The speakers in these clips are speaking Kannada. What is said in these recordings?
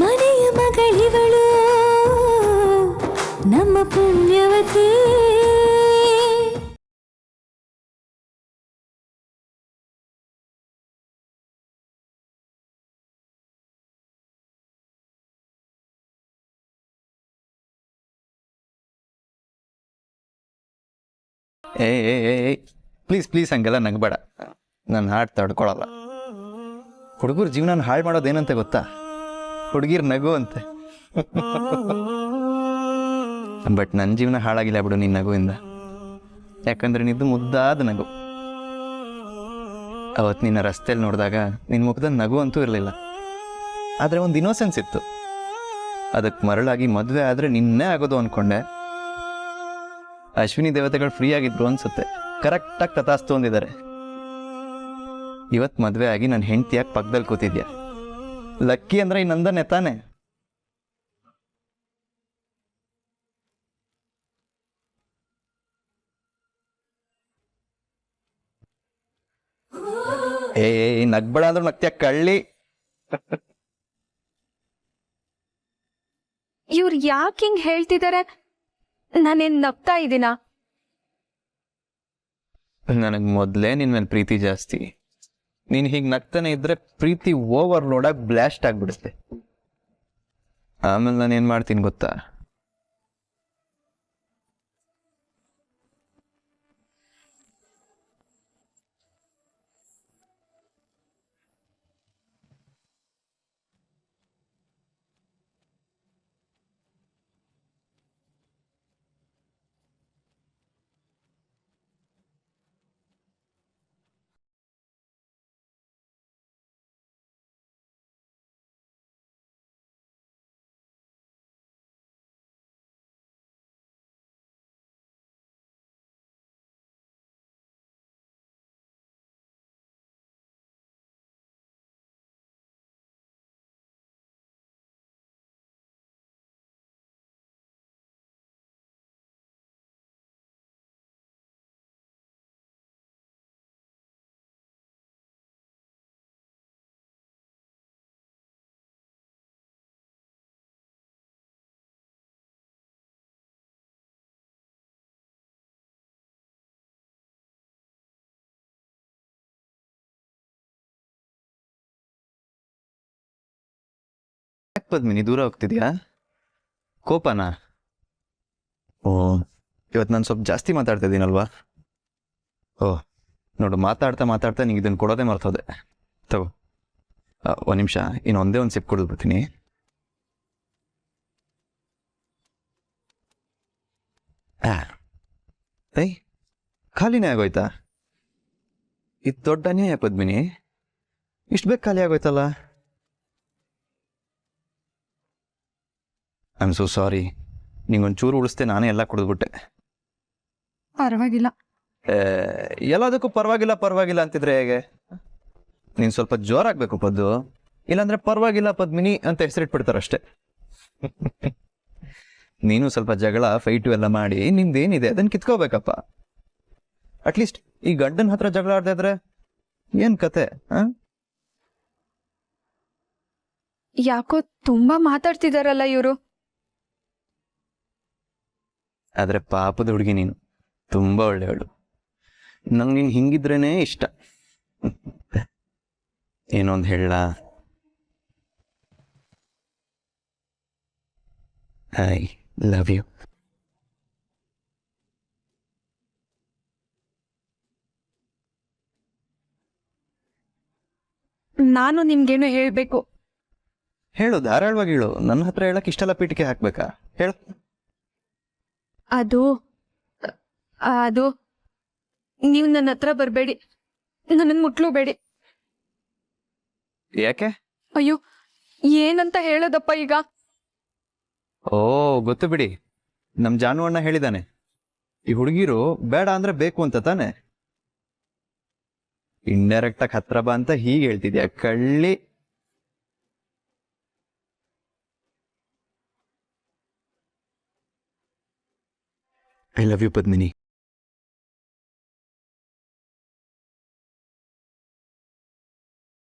ಮನೆಯ ಮಗಳಿವಳು ನಮ್ಮ ಪುಣ್ಯವತಿ. ಏ ಪ್ಲೀಸ್ ಪ್ಲೀಸ್ ಹಂಗೆಲ್ಲ ನಗಬೇಡ. ನಾನು ಹಾಡು ತಡ್ಕೊಳಲ್ಲ. ಹುಡುಗರ ಜೀವನ ಹಾಳು ಮಾಡೋದೇನಂತೆ ಗೊತ್ತಾ? ಹುಡುಗಿರ್ ನಗು ಅಂತೆ. ಬಟ್ ನನ್ನ ಜೀವನ ಹಾಳಾಗಿಲ್ಲ ಬಿಡು ನಿನ್ನ ನಗುವಿಂದ. ಯಾಕಂದ್ರೆ ನಿದ್ದು ಮುದ್ದಾದ ನಗು. ಅವತ್ತು ನಿನ್ನ ರಸ್ತೆಯಲ್ಲಿ ನೋಡಿದಾಗ ನಿನ್ನ ಮುಖದಲ್ಲಿ ನಗು ಅಂತೂ ಇರಲಿಲ್ಲ, ಆದರೆ ಒಂದು ಇನ್ನೋಸೆನ್ಸ್ ಇತ್ತು. ಅದಕ್ಕೆ ಮರಳಾಗಿ ಮದುವೆ ಆದರೆ ನಿನ್ನೆ ಆಗೋದು ಅಂದ್ಕೊಂಡೆ. ಅಶ್ವಿನಿ ದೇವತೆಗಳು ಫ್ರೀ ಆಗಿದ್ರು ಅನ್ಸುತ್ತೆ, ಕರೆಕ್ಟಾಗಿ ತಥಾಸ್ತು ಅಂದಿದ್ದಾರೆ. ಇವತ್ತು ಮದುವೆ ಆಗಿ ನನ್ನ ಹೆಂಡತಿಯಾಗಿ ಪಕ್ಕದಲ್ಲಿ ಕೂತಿದ್ಯಾ. ಲಕ್ಕಿ ಅಂದ್ರೆ ಈ ನಂದನೆ ತಾನೆ. ನಗ್ಬೇಡ ಅಂದ್ರೂ ನಗ್ತ್ಯಾ ಕಳ್ಳಿ. ಇವ್ರು ಯಾಕೆ ಹಿಂಗ್ ಹೇಳ್ತಿದ್ದಾರೆ? ನಾನೇನ್ ನಗ್ತಾ ಇದ್ದೀನ? ನನಗೆ ಮೊದಲೇ ನಿನ್ನ ಮೇಲೆ ಪ್ರೀತಿ ಜಾಸ್ತಿ. ನೀನು ಹೀಗೆ ನಗ್ತಾನೆ ಇದ್ರೆ ಪ್ರೀತಿ ಓವರ್ಲೋಡಾಗಿ ಬ್ಲಾಸ್ಟ್ ಆಗಿಬಿಡುತ್ತೆ. ಆಮೇಲೆ ನಾನು ಏನು ಮಾಡ್ತೀನಿ ಗೊತ್ತಾ? ಯಾಕೆ ಪದ್ಮಿನಿ ದೂರ ಹೋಗ್ತಿದ್ಯಾ? ಕೋಪನಾ? ಓ, ಇವತ್ತು ನಾನು ಸ್ವಲ್ಪ ಜಾಸ್ತಿ ಮಾತಾಡ್ತಾ ಇದ್ದೀನಲ್ವಾ? ಓ ನೋಡು, ಮಾತಾಡ್ತಾ ಮಾತಾಡ್ತಾ ನಿಂಗೆ ಇದನ್ನು ಕೊಡೋದೇ ಮರ್ತೋದೆ. ತಗೋ, ಒಂದು ನಿಮಿಷ, ಇನ್ನೊಂದೇ ಒಂದು ಸಿಪ್ ಕುಡಿದು ಬಿಡ್ತೀನಿ. ಏಯ್, ಖಾಲಿನೇ ಆಗೋಯ್ತಾ? ಇದು ದೊಡ್ಡ ಅನ್ಯಾಯ ಪದ್ಮಿನಿ. ಇಷ್ಟು ಬೇಗ ಖಾಲಿ ಆಗೋಯ್ತಲ್ಲ. I am so sorry. ನಿಂಗೊಂಚೂರು ಉಳಿಸ್ತೆ, ನಾನೇ ಎಲ್ಲ ಕುಡಿದ್ಬಿಟ್ಟೆ. ಪರವಾಗಿಲ್ಲ. ಎಲ್ಲದಕ್ಕೂ ಪರವಾಗಿಲ್ಲ ಪರವಾಗಿಲ್ಲ ಅಂತಿದ್ರೆ ಹೇಗೆ? ನೀನು ಸ್ವಲ್ಪ ಜೋರಾಗಬೇಕು ಪದ್ದು, ಇಲ್ಲಾಂದ್ರೆ ಪರವಾಗಿಲ್ಲ ಪದ್ಮಿನಿ ಅಂತ ಹೆಸರಿಟ್ಬಿಡ್ತಾರಷ್ಟೆ. ನೀನು ಸ್ವಲ್ಪ ಜಗಳ ಫೈಟು ಎಲ್ಲ ಮಾಡಿ ನಿಮ್ದೇನಿದೆ ಅದನ್ನು ಕಿತ್ಕೋಬೇಕಪ್ಪ. ಅಟ್ಲೀಸ್ಟ್ ಈ ಗಂಡನ ಹತ್ರ ಜಗಳ ಆಡದೇ ಇದ್ರೆ ಏನು ಕತೆ? ಯಾಕೋ ತುಂಬಾ ಮಾತಾಡ್ತಿದಾರಲ್ಲ ಇವರು. ಆದರೆ ಪಾಪದ ಹುಡುಗಿ ನೀನು, ತುಂಬ ಒಳ್ಳೆಯವಳು. ನಂಗೆ ನೀನು ಹಿಂಗಿದ್ರೇನೆ ಇಷ್ಟ. ಏನೊಂದು ಹೇಳ, ಐ ಲವ್ ಯು. ನಾನು ನಿಮ್ಗೇನು ಹೇಳ್ಬೇಕು? ಹೇಳು, ಧಾರಾಳವಾಗಿ ಹೇಳು. ನನ್ನ ಹತ್ರ ಹೇಳಕ್ ಇಷ್ಟೆಲ್ಲ ಪೀಠಿಕೆ ಹಾಕ್ಬೇಕಾ? ಹೇಳು. ಅದು ಅದು ನೀವು ನನ್ನ ಹತ್ರ ಬರಬೇಡಿ, ನನ್ನನ್ನು ಮುಟ್ಲೂಬೇಡಿ. ಯಾಕೆ? ಅಯ್ಯೋ, ಏನಂತ ಹೇಳೋದಪ್ಪ ಈಗ? ಓ ಗೊತ್ತು ಬಿಡಿ, ನಮ್ಮ ಜಾನು ಅಣ್ಣ ಹೇಳಿದಾನೆ, ಈ ಹುಡುಗಿರು ಬೇಡ ಅಂದ್ರೆ ಬೇಕು ಅಂತ ತಾನೆ. ಇಂಡೈರೆಕ್ಟ್ ಆಗಿ ಹತ್ರ ಬಾ ಅಂತ ಹೀಗೆ ಹೇಳ್ತಿದ್ಯಾ ಕಳ್ಳಿ. I love you Padmini.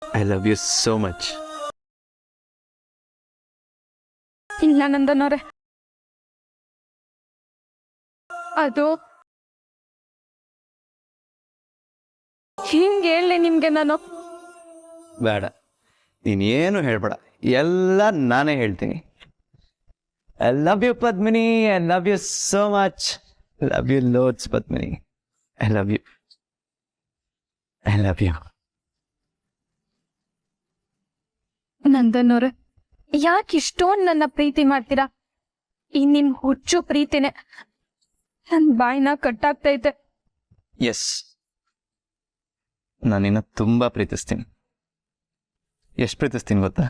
I love you so much. ಇಲ್ಲ ನಂದನವ್ರೆ, ಅದು ಹಿಂಗೆ ಹೇಳಿ ನಿಮ್ಗೆ ನಾನು. ಬೇಡ, ನೀನೇನು ಹೇಳ್ಬೇಡ, ಎಲ್ಲ ನಾನೇ ಹೇಳ್ತೀನಿ. I love you Padmini, I love you so much, love you loads Padmini, I love you, I love you. ನಂದನವ್ರೆ, ಯಾಕೆ ಇಷ್ಟೊಂದು ನನ್ನ ಪ್ರೀತಿ ಮಾಡ್ತೀರಾ? ಈ ನಿಮ್ ಹುಚ್ಚು ಪ್ರೀತಿನೇ ನನ್ ಬಾಯಿನ ಕಟ್ಟಾಗ್ತೈತೆ. ಎಸ್, ನಾನು ನಿನ್ನ ತುಂಬ ಪ್ರೀತಿಸ್ತೀನಿ. ಎಷ್ಟು ಪ್ರೀತಿಸ್ತೀನಿ ಗೊತ್ತಾ?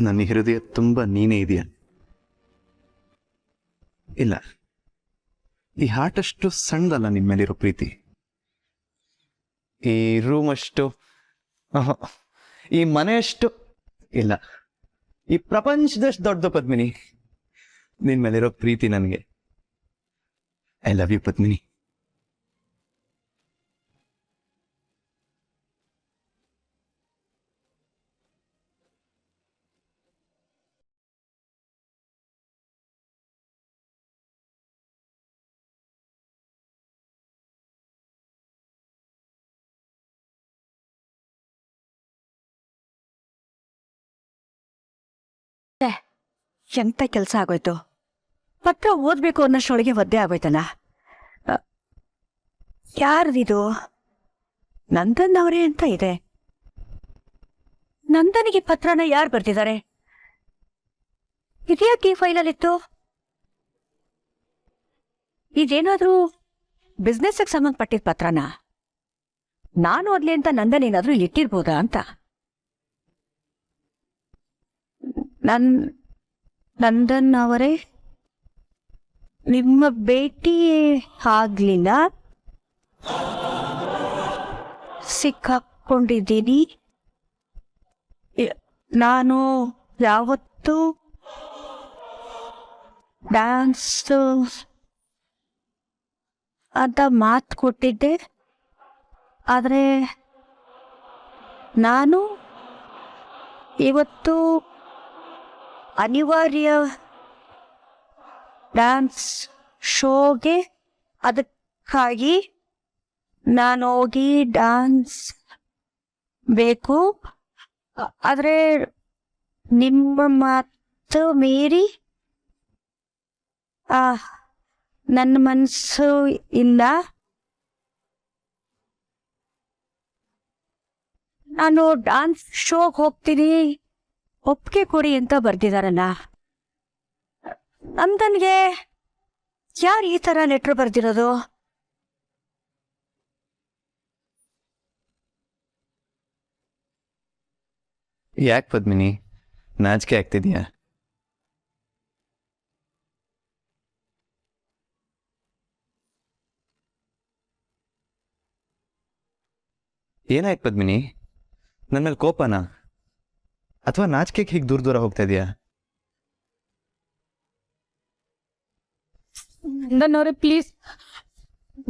ನನ್ನ ಹೃದಯ ತುಂಬ ನೀನೇ ಇದೆಯಾ? ಇಲ್ಲ, ಈ ಹಾರ್ಟ್ ಅಷ್ಟು ಸಣ್ಣದಲ್ಲ ನಿಮ್ಮ ಮೇಲಿರೋ ಪ್ರೀತಿ. ಈ ರೂಮ್ ಅಷ್ಟು, ಈ ಮನೆಯಷ್ಟು ಇಲ್ಲ, ಈ ಪ್ರಪಂಚದಷ್ಟು ದೊಡ್ಡದು ಪದ್ಮಿನಿ ನಿನ್ ಮೇಲಿರೋ ಪ್ರೀತಿ ನನಗೆ. I love you Padmini. ಎಂತ ಕೆಲಸ ಆಗೋಯ್ತು? ಪತ್ರ ಓದ್ಬೇಕು ಅನ್ನೋಷ್ಟೊಳಗೆ ಒದ್ದೆ ಆಗೋಯ್ತಲ್ಲ. ಯಾರ್ದಿದು? ನಂದನ್ ಅವರೇ ಅಂತ ಇದೆ. ನಂದನಿಗೆ ಪತ್ರನ ಯಾರು ಬರ್ತಿದ್ದಾರೆ? ಇದ್ಯಾಕೆ ಈ ಫೈಲಲ್ಲಿತ್ತು? ಇದೇನಾದ್ರೂ ಬಿಸ್ನೆಸ್ಗೆ ಸಂಬಂಧಪಟ್ಟಿದ ಪತ್ರನ? ನಾನು ಓದ್ಲಿ ಅಂತ ನಂದನ್ ಏನಾದ್ರೂ ಇಟ್ಟಿರ್ಬೋದಾ ಅಂತ. ನಂದನ್ ಅವರೇ, ನಿಮ್ಮ ಭೇಟಿ ಆಗ್ಲಿಲ್ಲ, ಸಿಕ್ಕಾಕೊಂಡಿದ್ದೀನಿ. ನಾನು ಯಾವತ್ತೂ ಡ್ಯಾನ್ಸ್ ಅಂತ ಮಾತು ಕೊಟ್ಟಿದ್ದೆ, ಆದರೆ ನಾನು ಇವತ್ತು ಅನಿವಾರ್ಯ ಡ್ಯಾನ್ಸ್ ಶೋಗೆ, ಅದಕ್ಕಾಗಿ ನಾನು ಹೋಗಿ ಡ್ಯಾನ್ಸ್ ಬೇಕು. ಆದರೆ ನಿಮ್ಮ ಮಾತು ಮೀರಿ ನನ್ನ ಮನಸ್ಸು ಇಲ್ಲ. ನಾನು ಡ್ಯಾನ್ಸ್ ಶೋಗೆ ಹೋಗ್ತೀನಿ, ಒಪ್ಪಿಗೆ ಕೊಡಿ ಅಂತ ಬರ್ದಿದಾರಲ್ಲ. ನಂದನ್ಗೆ ಯಾರು ಈ ಥರ ಲೆಟ್ರ್ ಬರ್ದಿರೋದು? ಯಾಕೆ ಪದ್ಮಿನಿ, ನಾಚಿಕೆ ಆಗ್ತಿದ್ಯಾ? ಏನಾಯ್ತು ಪದ್ಮಿನಿ? ನನ್ನ ಮೇಲೆ ಕೋಪನಾ ಅಥವಾ ನಾಚಿಕೆಗೆ ಹೀಗೆ ದೂರ ದೂರ ಹೋಗ್ತಾ ಇದೆಯಾ? ನಂದನವ್ರೆ, ಪ್ಲೀಸ್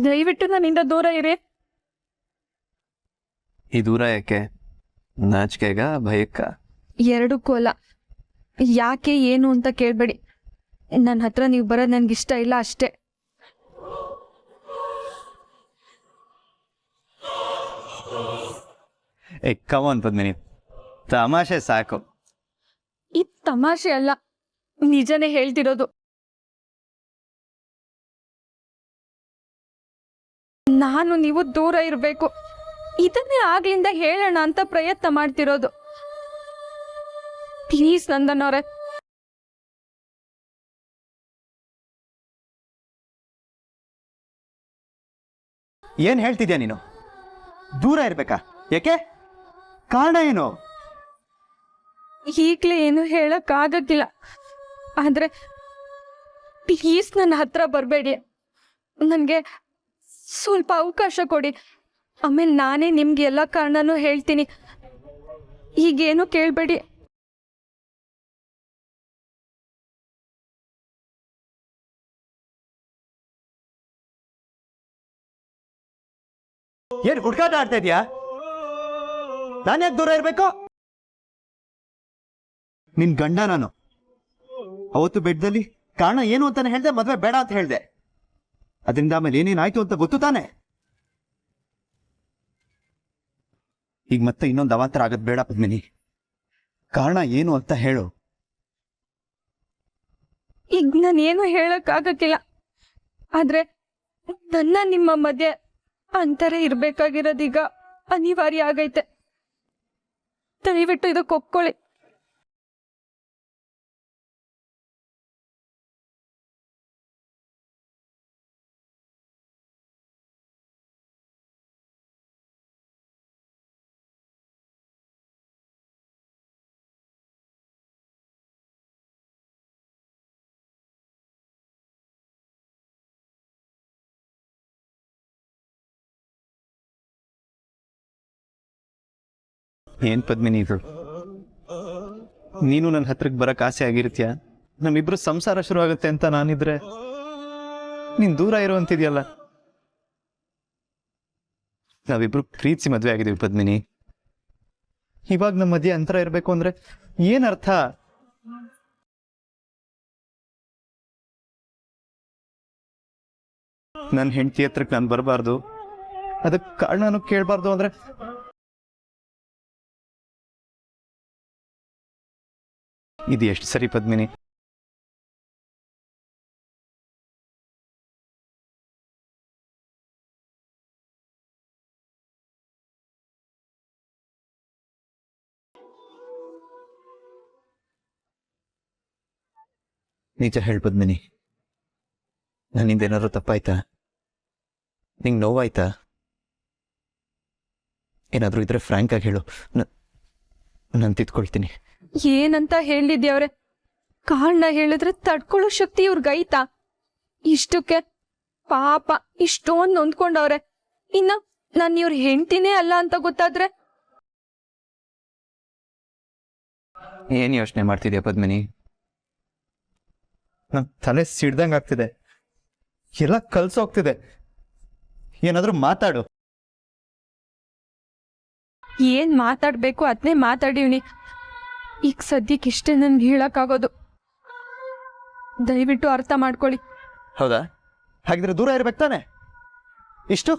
ದಯವಿಟ್ಟು ನನ್ನಿಂದ ದೂರ ಇರಿ. ಈ ದೂರ ಯಾಕೆ? ನಾಚಿಕೆಗ, ಭಯಕ್ಕ? ಎರಡಕ್ಕೂ ಅಲ್ಲ. ಯಾಕೆ ಏನು ಅಂತ ಕೇಳಬೇಡಿ. ನನ್ನ ಹತ್ರ ನೀವು ಬರೋದು ನನಗಿಷ್ಟ ಇಲ್ಲ ಅಷ್ಟೇ. ಕಮಾನ್ ಪದ್ಮಿನಿ, ತಮಾಷೆ ಸಾಕು. ಇದು ತಮಾಷೆ ಅಲ್ಲ, ನಿಜನೇ ಹೇಳ್ತಿರೋದು. ನಾನು ನೀವು ದೂರ ಇರಬೇಕು, ಇದನ್ನೇ ಆಗ್ಲಿಂದ ಹೇಳೋಣ ಅಂತ ಪ್ರಯತ್ನ ಮಾಡ್ತಿರೋದು. ಪ್ಲೀಸ್ ನಂದನವ್ರೆ. ಏನ್ ಹೇಳ್ತಿದ್ಯಾ ನೀನು? ದೂರ ಇರ್ಬೇಕಾ? ಯಾಕೆ? ಕಾರಣ ಏನು? ಈಗಲೇ ಏನು ಹೇಳಕ್ಕಾಗಕ್ಕಿಲ್ಲ, ಆದ್ರೆ ಪ್ಲೀಸ್ ನನ್ನ ಹತ್ರ ಬರಬೇಡಿ. ನನಗೆ ಸ್ವಲ್ಪ ಅವಕಾಶ ಕೊಡಿ, ಆಮೇಲೆ ನಾನೇ ನಿಮ್ಗೆ ಎಲ್ಲ ಕಾರಣನೂ ಹೇಳ್ತೀನಿ. ಈಗೇನು ಕೇಳಬೇಡಿ. ಏನು ಹುಡ್ಕಾಟ ಆಡ್ತಾ ಇದೀಯಾ? ನಾನು ಯಾಕೆ ದೂರ ಇರಬೇಕು? ನಿನ್ ಗಂಡ ನಾನು. ಅವತ್ತು ಬೆಡ್ದಲ್ಲಿ ಕಾರಣ ಏನು ಅಂತಾನೆ ಹೇಳ್ದೆ, ಮದ್ವೆ ಬೇಡ ಅಂತ ಹೇಳ್ದೆ. ಅದರಿಂದ ಆಮೇಲೆ ಏನೇನಾಯ್ತು ಅಂತ ಗೊತ್ತು ತಾನೆ. ಈಗ ಮತ್ತೆ ಇನ್ನೊಂದು ಅವಾಂತರ ಆಗದ್ ಬೇಡ ಪದ್ಮಿನಿ. ಕಾರಣ ಏನು ಅಂತ ಹೇಳು. ಈಗ ನಾನೇನು ಹೇಳಕ್ಕಾಗಕ್ಕಿಲ್ಲ. ಆದ್ರೆ ನನ್ನ ನಿಮ್ಮ ಮಧ್ಯೆ ಅಂತರ ಇರ್ಬೇಕಾಗಿರೋದೀಗ ಅನಿವಾರ್ಯ ಆಗೈತೆ. ದಯವಿಟ್ಟು ಇದಕ್ಕೆ ಒಪ್ಕೊಳ್ಳಿ. ಏನ್ ಪದ್ಮಿನಿ ಇದು? ನೀನು ನನ್ನ ಹತ್ರಕ್ಕೆ ಬರಕ್ ಆಸೆ ಆಗಿರ್ತೀಯ? ನಮ್ಮಿಬ್ರು ಸಂಸಾರ ಶುರು ಆಗುತ್ತೆ ಅಂತ ನಾನಿದ್ರೆ ನೀನ್ ದೂರ ಇರುವಂತಿದ್ಯಲ್ಲ. ನಾವಿಬ್ರು ಪ್ರೀತಿಸಿ ಮದ್ವೆ ಆಗಿದೀವಿ ಪದ್ಮಿನಿ. ಇವಾಗ ನಮ್ಮ ಮಧ್ಯೆ ಅಂತರ ಇರ್ಬೇಕು ಅಂದ್ರೆ ಏನ್ ಅರ್ಥ? ನನ್ನ ಹೆಂಡತಿ ಹತ್ರಕ್ಕೆ ನಾನು ಬರಬಾರ್ದು, ಅದಕ್ಕೆ ಕಾರಣನೂ ಕೇಳಬಾರ್ದು ಅಂದ್ರೆ ಇದು ಎಷ್ಟು ಸರಿ ಪದ್ಮಿನಿ? ನಿಜ ಹೇಳು ಪದ್ಮಿನಿ, ನನ್ನಿಂದ ಏನಾದ್ರು ತಪ್ಪಾಯ್ತಾ? ನಿಂಗೆ ನೋವಾಯ್ತಾ? ಏನಾದರೂ ಇದ್ರೆ ಫ್ರ್ಯಾಂಕ್ ಆಗಿ ಹೇಳು, ನಾನು ತಿದ್ಕೊಳ್ತೀನಿ. ಏನಂತ ಹೇಳಿದ್ಯವ್ರೆ? ಕಾರಣ ಹೇಳಿದ್ರೆ ತಡ್ಕೊಳ್ಳೋ ಶಕ್ತಿ ಇವ್ರಿಗೈತಾ? ಇಷ್ಟಕ್ಕೆ ಪಾಪ ಇಷ್ಟೊಂದು ನೊಂದ್ಕೊಂಡವ್ರೆ. ಇನ್ನ ನಾನು ಇವ್ರ ಹೆಂಡ್ತಿನೇ ಅಲ್ಲ ಅಂತ ಗೊತ್ತಾದ್ರೆ? ಏನು ಯೋಚನೆ ಮಾಡ್ತಿದ್ಯಾ ಪದ್ಮಿನಿ? ನನ್ ತಲೆ ಸಿಡ್ದಂಗೆ ಆಗ್ತಿದೆ, ಎಲ್ಲ ಕಲ್ಸೋಗ್ತಿದೆ. ಏನಾದರೂ ಮಾತಾಡು. ಏನ್ ಮಾತಾಡ್ಬೇಕು ಅದನ್ನೇ ಮಾತಾಡಿವ್ನಿ. ಈಗ ಸದ್ಯಕ್ಕೆ ಇಷ್ಟೇ ನನ್ಗೆ ಹೇಳಕ್ಕಾಗೋದು. ದಯವಿಟ್ಟು ಅರ್ಥ ಮಾಡ್ಕೊಳ್ಳಿ. ಹೌದಾ? ಹಾಗಿದ್ರೆ ದೂರ ಇರ್ಬೇಕು ತಾನೆ? ಇಷ್ಟು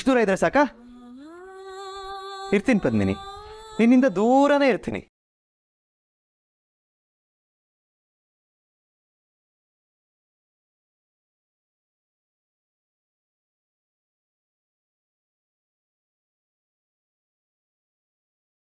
ದೂರ ಇದ್ರೆ ಸಾಕಾ? ಇರ್ತೀನಿ ಪದ್ಮಿನಿ, ನಿನ್ನಿಂದ ದೂರನೇ ಇರ್ತೀನಿ.